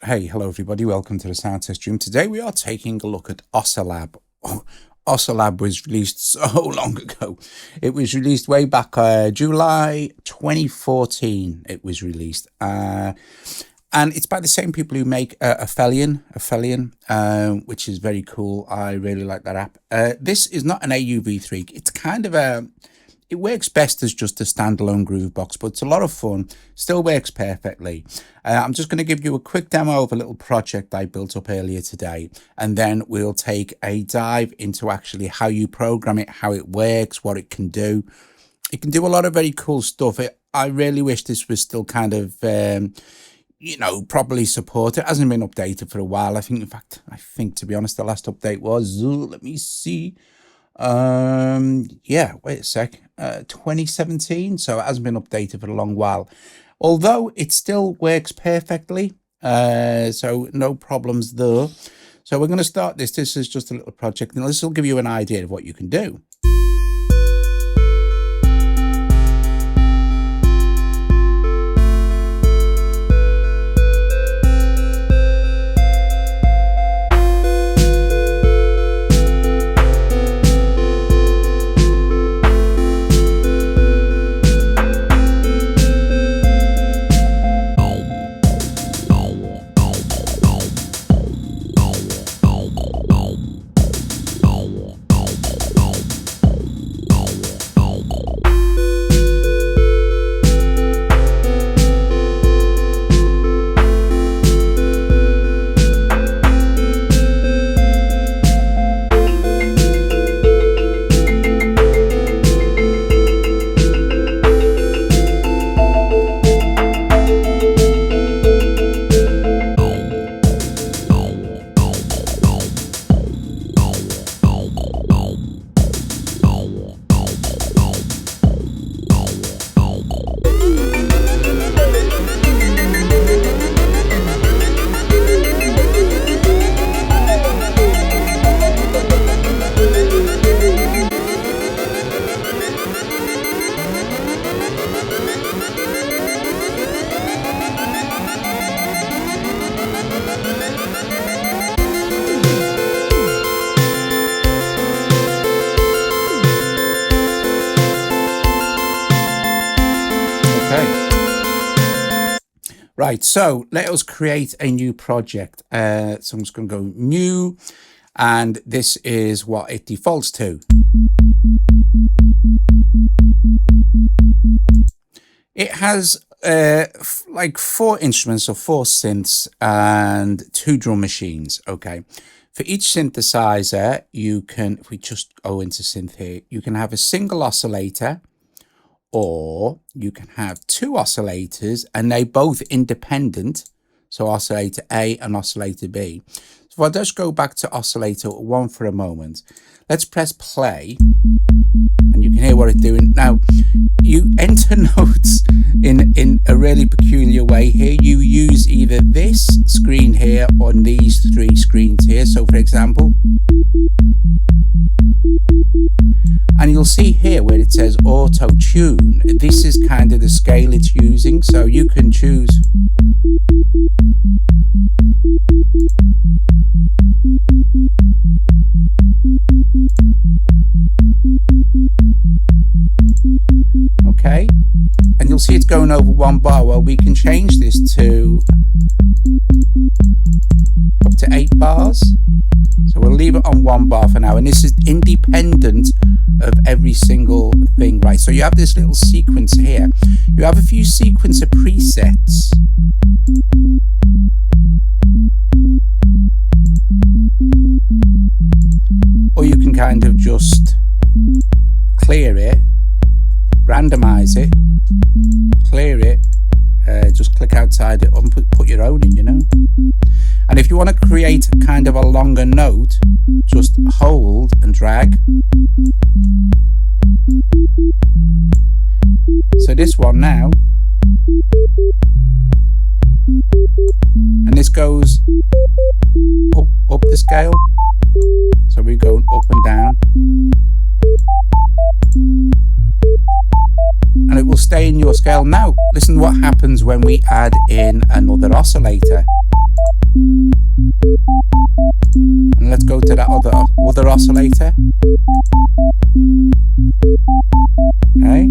Hey, hello everybody, welcome to the sound test room. Today we are taking a look at Oscilab. Oscilab was released so long ago. It was released way back July 2014 it was released. And it's by the same people who make Aphelian, which is very cool. I really like that app. This is not an AUV3. It's kind of it works best as just a standalone Groovebox, but it's a lot of fun, still works perfectly. I'm just going to give you a quick demo of a little project I built up earlier today, and then we'll take a dive into actually how you program it, how it works, what it can do. It can do a lot of very cool stuff. I really wish this was still kind of, properly supported. It hasn't been updated for a while. I think to be honest, the last update was, let me see. Wait a sec. 2017, so it hasn't been updated for a long while, although it still works perfectly, so no problems there. So we're going to start this is just a little project, and this will give you an idea of what you can do. Right, so let us create a new project. So I'm just going to go new, and this is what it defaults to. It has like 4 instruments, or 4 synths and 2 drum machines. Okay, for each synthesizer, you can, if we just go into synth here, you can have a single oscillator, or you can have 2 oscillators, and they both independent. So oscillator A and oscillator B. So if I just go back to oscillator 1 for a moment, let's press play, and you can hear what it's doing. Now, you enter notes in a really peculiar way here. You use either this screen here or these 3 screens here. So for example, and you'll see here where it says auto tune, this is kind of the scale it's using, so you can choose. Okay, and you'll see it's going over 1 bar. Well, we can change this to up to 8 bars. So we'll leave it on 1 bar for now, and this is independent of every single thing, right? So you have this little sequencer here. You have a few sequencer presets. Or you can kind of just clear it, randomize it, clear it, just click outside it and put your own in, And if you want to create kind of a longer note, just hold and drag. So this one now, and this goes up the scale. So we're going up and down. And it will stay in your scale. Now, listen what happens when we add in another oscillator. And let's go to that other oscillator. Okay.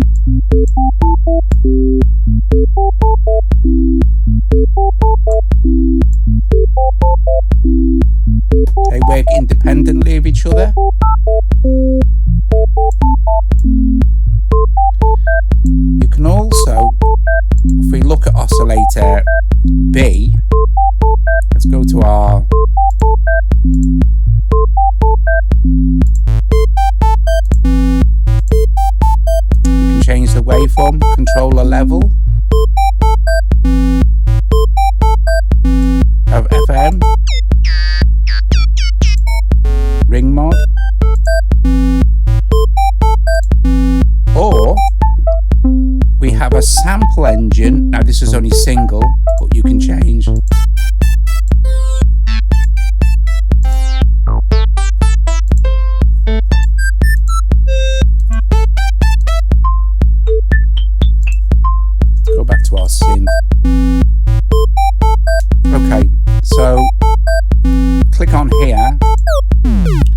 They work independently of each other. You can also, if we look at oscillator B, let's go to our you can change the waveform, controller level, have FM, ring mod, or we have a sample engine. Now this is only single, but you can change. Go back to our synth. Okay, so click on here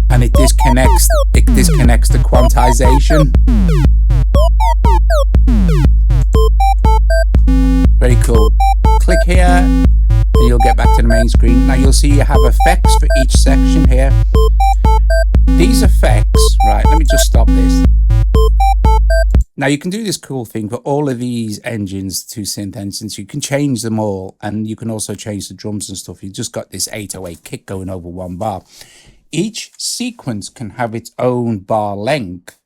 and it disconnects the quantization. Very cool. Click here and you'll get back to the main screen. Now you'll see you have effects for each section here. These effects, right, let me just stop this. Now you can do this cool thing for all of these engines, to synth engines. You can change them all, and you can also change the drums and stuff. You've just got this 808 kick going over one bar. Each sequence can have its own bar length,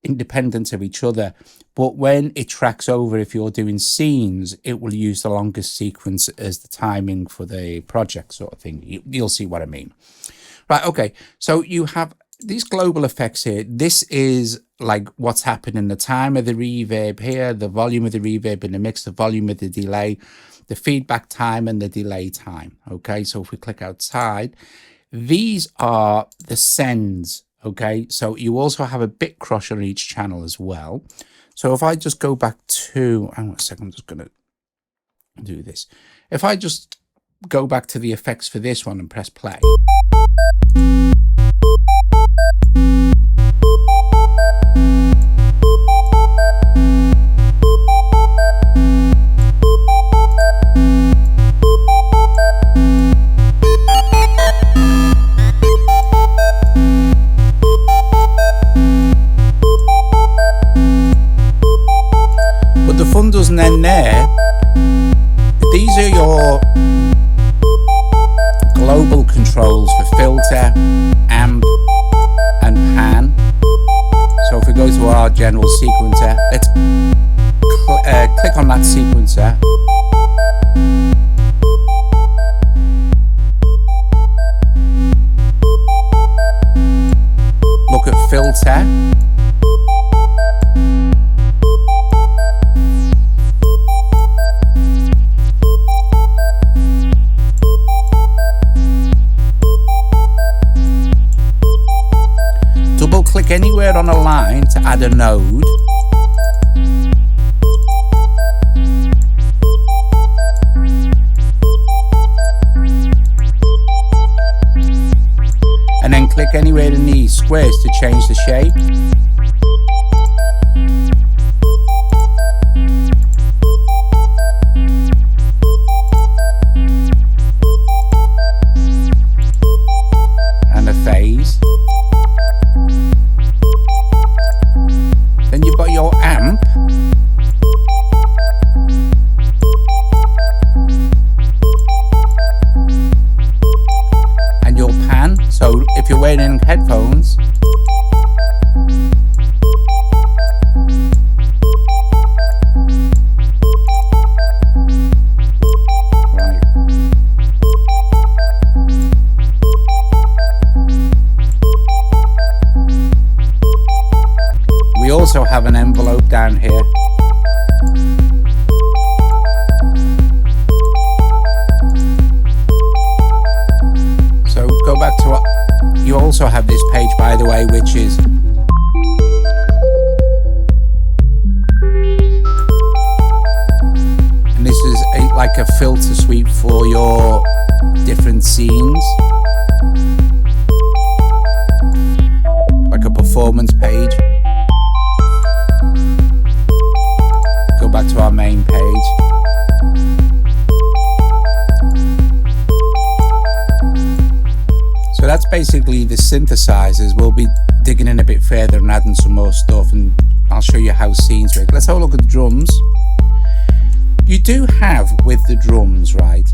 independent of each other. But when it tracks over, if you're doing scenes, it will use the longest sequence as the timing for the project sort of thing. You'll see what I mean. Right, okay. So you have these global effects here. This is like what's happening, the time of the reverb here, the volume of the reverb in the mix, the volume of the delay, the feedback time and the delay time. Okay, so if we click outside, these are the sends. Okay, so you also have a bit crush on each channel as well. So if I just go back to, hang on a second, I'm just going to do this. If I just go back to the effects for this one and press play. But the fun doesn't end there. These are your global controls for filter, amp, and pan. So if we go to our general sequencer, let's click on that sequencer. Look at filter. Click anywhere on a line to add a node. And then click anywhere in these squares to change the shape. And a phase. Then you've got your amp. And your pan. So if you're wearing headphones, right. We also have an envelope down here. So go back to what you also have this page, by the way, which is and this is like a filter suite for your different scenes, like a performance page. Go back to our main page. So that's basically the synthesizers. We'll be digging in a bit further and adding some more stuff, and I'll show you how scenes work. Let's have a look at the drums. You do have with the drums, right,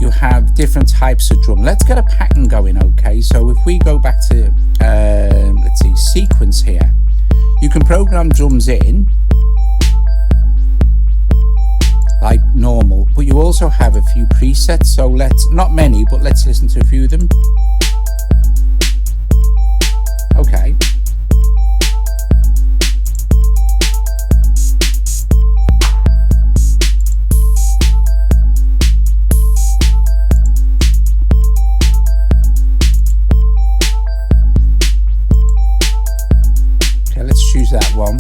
you have different types of drum. Let's get a pattern going, okay? So if we go back to, let's see, sequence here, you can program drums in like normal, but you also have a few presets. So not many, but let's listen to a few of them. Okay. Okay, let's choose that one.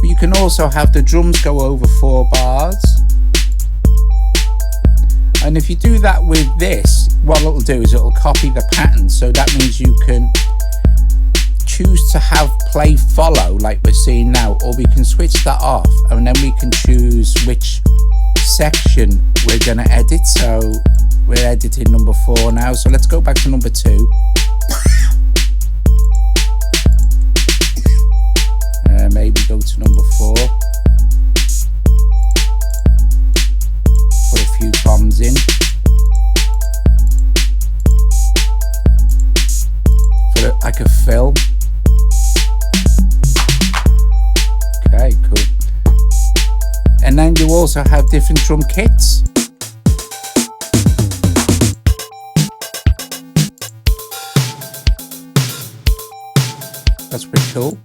But you can also have the drums go over 4 bars. And if you do that with this, what it'll do is it'll copy the pattern. So that means you can choose to have play follow like we're seeing now, or we can switch that off and then we can choose which section we're going to edit. So we're editing number 4 now. So let's go back to number 2. Maybe go to number 4. Put a few toms in. Put it like a fill. Okay, cool. And then you also have different drum kits. That's pretty cool.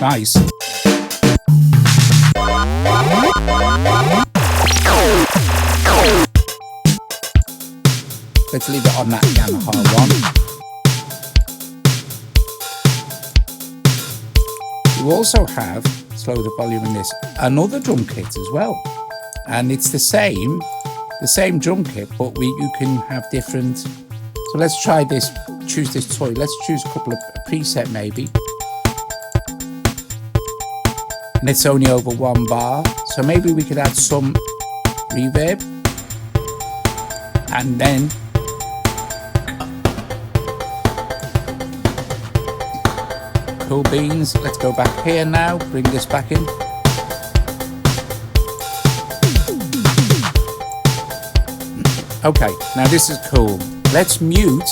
Nice. Let's leave it on that Yamaha one. You also have, slow the volume in this, another drum kit as well. And it's the same drum kit, but you can have different. So let's try this, choose this toy. Let's choose a couple of preset maybe. And it's only over 1 bar, so maybe we could add some reverb, and then cool beans. Let's go back here now, bring this back in. Okay, now this is cool. Let's mute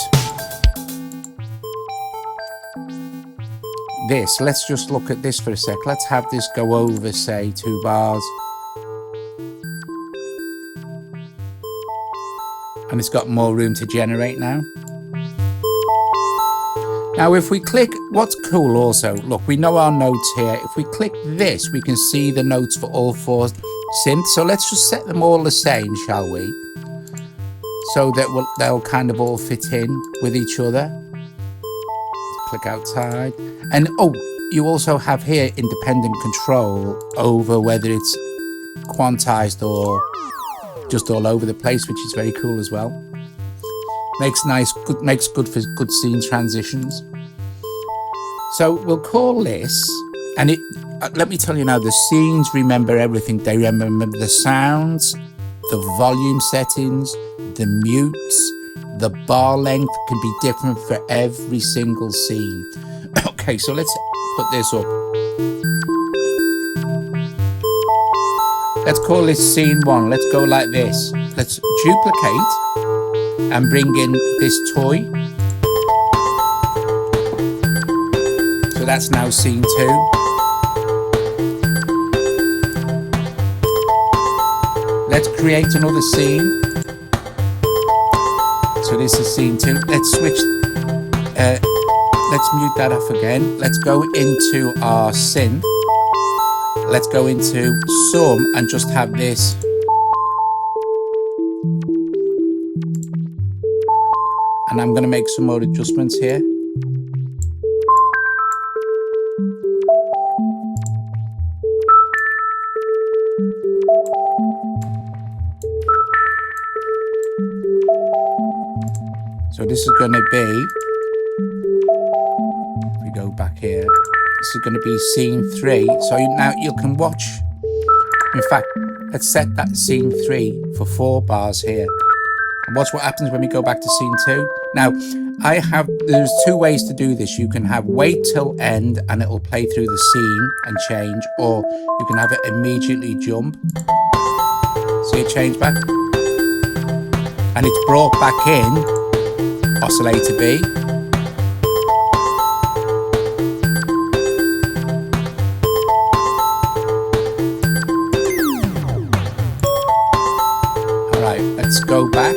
this. Let's just look at this for a sec. Let's have this go over, say, 2 bars. And it's got more room to generate now. Now if we click, what's cool also, look, we know our notes here. If we click this, we can see the notes for all 4 synths. So let's just set them all the same, shall we? So that they'll kind of all fit in with each other. Click outside. And oh, you also have here independent control over whether it's quantized or just all over the place, which is very cool as well. Makes good for good scene transitions. So we'll call this, and let me tell you now, the scenes remember everything. They remember the sounds, the volume settings, the mutes, the bar length can be different for every single scene. Okay, so let's put this up. Let's call this scene 1. Let's go like this. Let's duplicate and bring in this toy. So that's now scene 2. Let's create another scene. So this is scene 2. Let's switch, let's mute that off again. Let's go into our synth. Let's go into sum and just have this And I'm going to make some more adjustments here. So this is going to be, if we go back here, this is going to be scene 3. So now you can watch, in fact, let's set that scene 3 for 4 bars here. And watch what happens when we go back to scene 2. Now, there's 2 ways to do this. You can have wait till end and it'll play through the scene and change, or you can have it immediately jump. See it change back? And it's brought back in oscillator B. Alright, let's go back.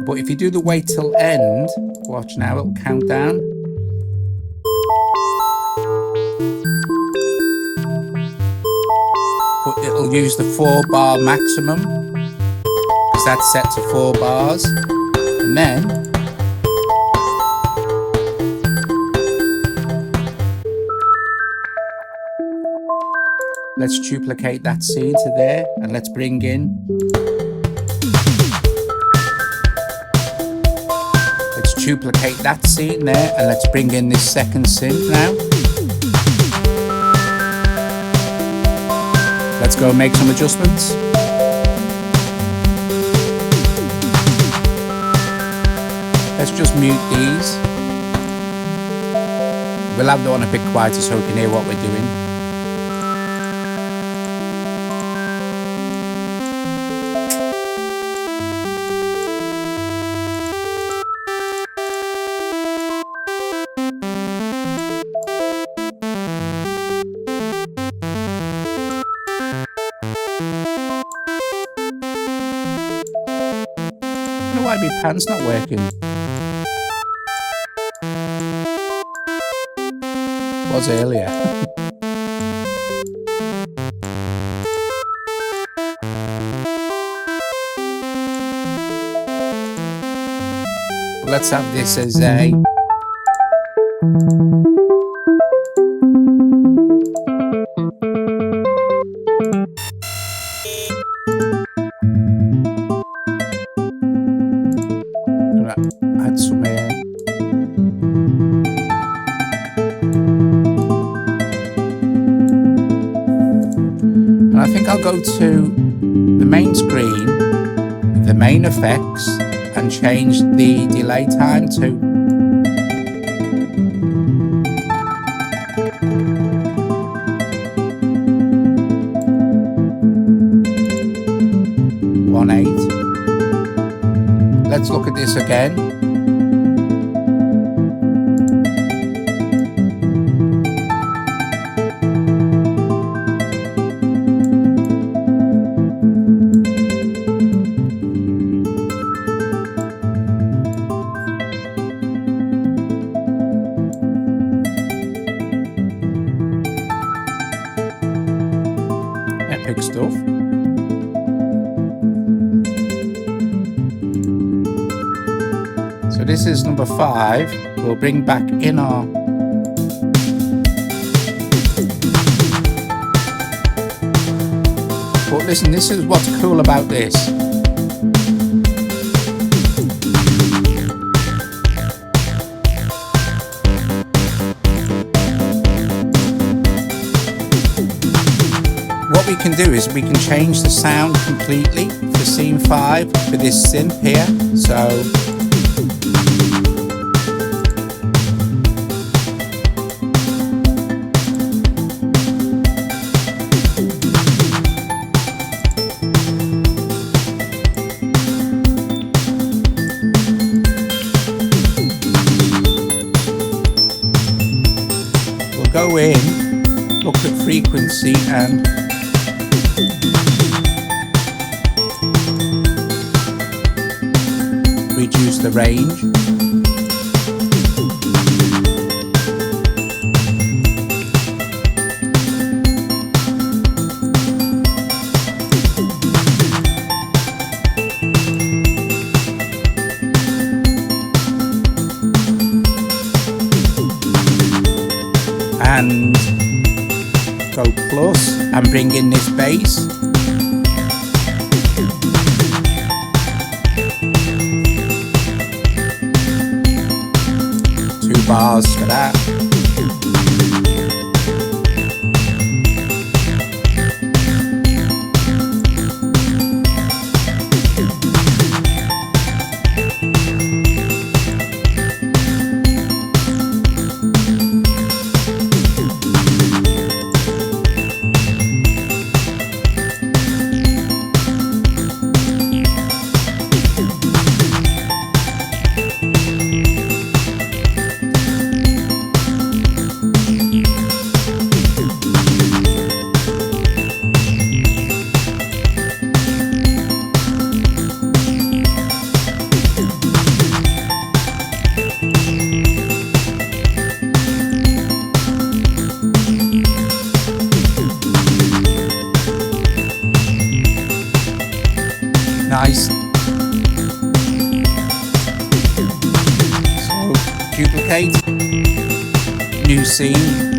But if you do the wait till end, watch now, it'll count down. But it'll use the 4-bar maximum, because that's set to 4 bars. And then let's duplicate that scene to there, and let's bring in, duplicate that scene there, and let's bring in this second synth now. Let's go and make some adjustments. Let's just mute these. We'll have the one a bit quieter so we can hear what we're doing. Why my pants not working? Was earlier. Let's have this as a add some air. And I think I'll go to the main screen, the main effects, and change the delay time to 1.8. Let's look at this again. Epic stuff. So this is number 5. We'll bring back in our but listen, this is what's cool about this. What we can do is we can change the sound completely for scene 5 with this synth here. So we'll go in, look at frequency and reduce the range. go plus and bring in this bass. 2 bars for that. Nice. So duplicate, new scene.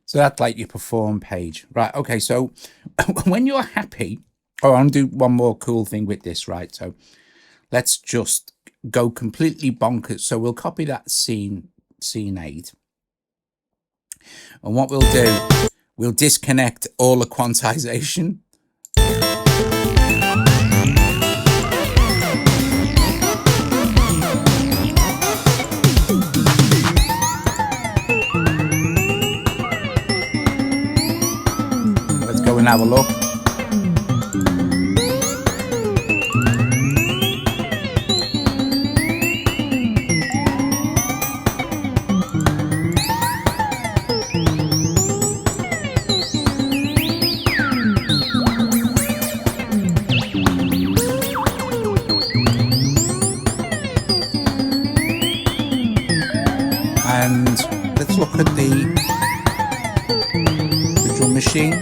So that's like your perform page, right? Okay, so when you're happy, oh, I'll do one more cool thing with this, right? So let's just go completely bonkers. So we'll copy that scene 8. And what we'll do, we'll disconnect all the quantization. Go and have a look. And let's look at the drum machine.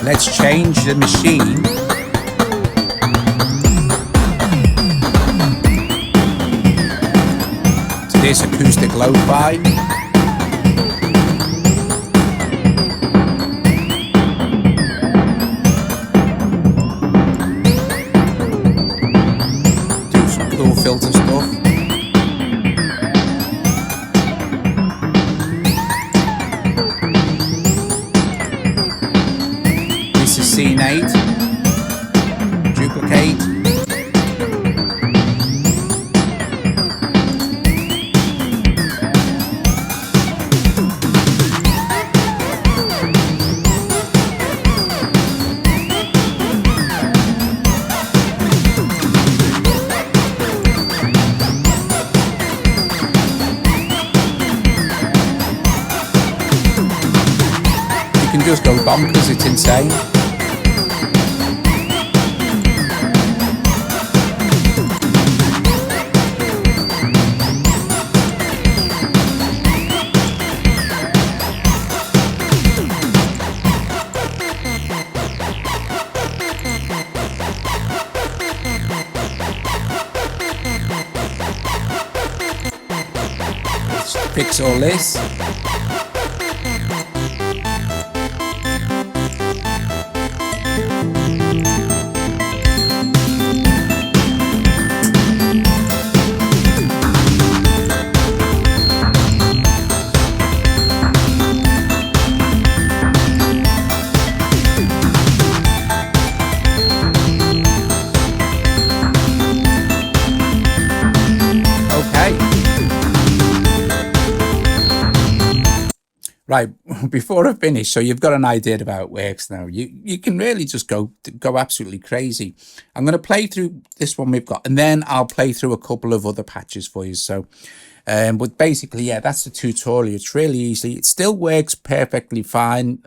Let's change the machine to this acoustic lo-fi. Do some cool filter stuff. Scene 8, duplicate, you can just go bonkers, it's insane. all this. Right, before I finish, so you've got an idea about how it works now. You can really just go absolutely crazy. I'm going to play through this one we've got, and then I'll play through a couple of other patches for you. So, but basically, yeah, that's the tutorial. It's really easy. It still works perfectly fine.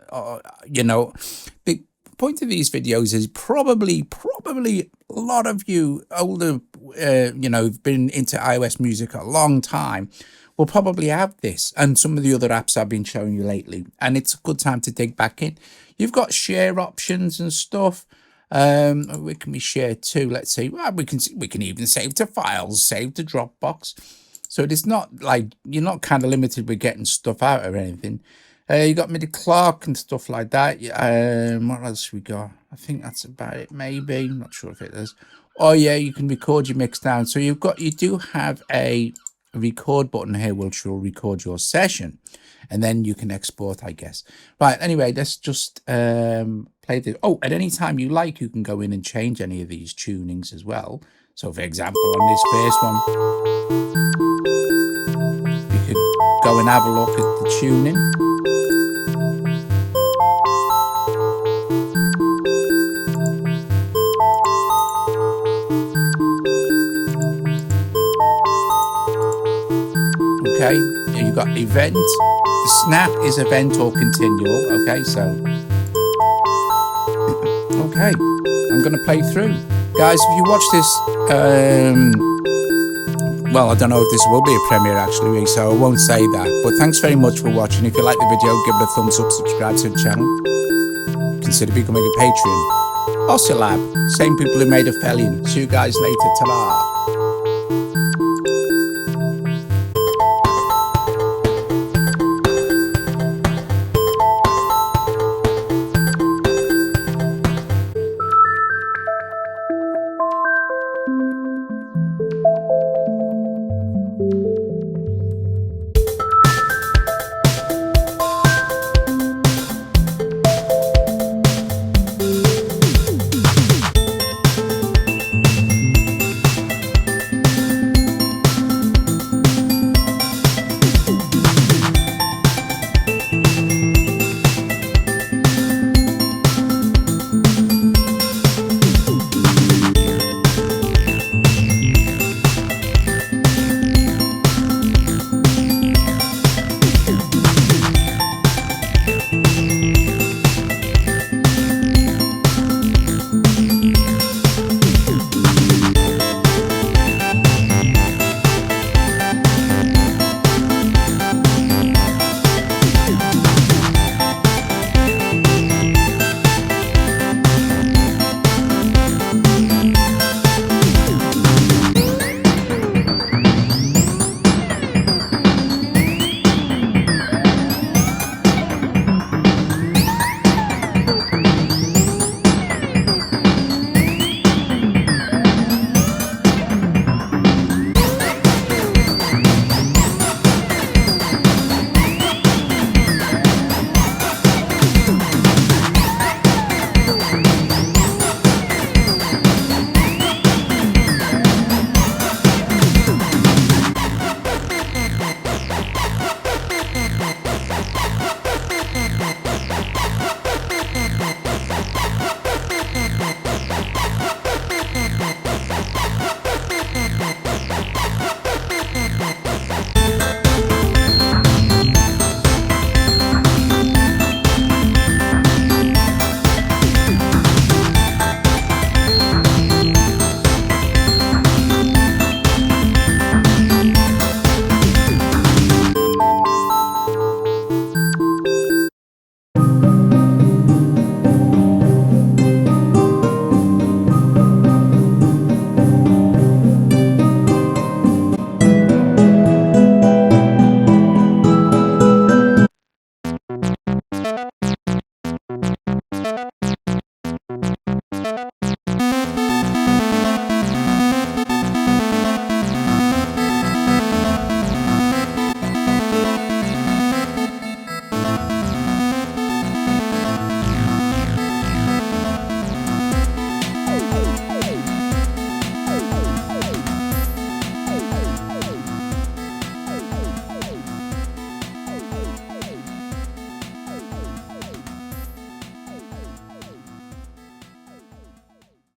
You know, the point of these videos is probably a lot of you older, you know, who've been into iOS music a long time, will probably have this and some of the other apps I've been showing you lately, and it's a good time to dig back in. You've got share options and stuff. Where can we share to? Let's see. Well, we can even save to files, save to Dropbox. So it is not like you're not kind of limited with getting stuff out or anything. You got MIDI clock and stuff like that. What else we got? I think that's about it. Maybe, I'm not sure if it is. Oh yeah, you can record your mix down. So you do have a record button here which will record your session, and then you can export, I guess. Right, anyway, let's just play this. Oh, at any time you like, you can go in and change any of these tunings as well. So for example, on this first one, you could go and have a look at the tuning. Okay, you've got event. The snap is event or continual. Okay, so okay, I'm going to play through, guys. If you watch this, well, I don't know if this will be a premiere actually, so I won't say that. But thanks very much for watching. If you like the video, give it a thumbs up, subscribe to the channel, consider becoming a Patreon. Oscilab, same people who made Aphelian. See you guys later. Ta-da.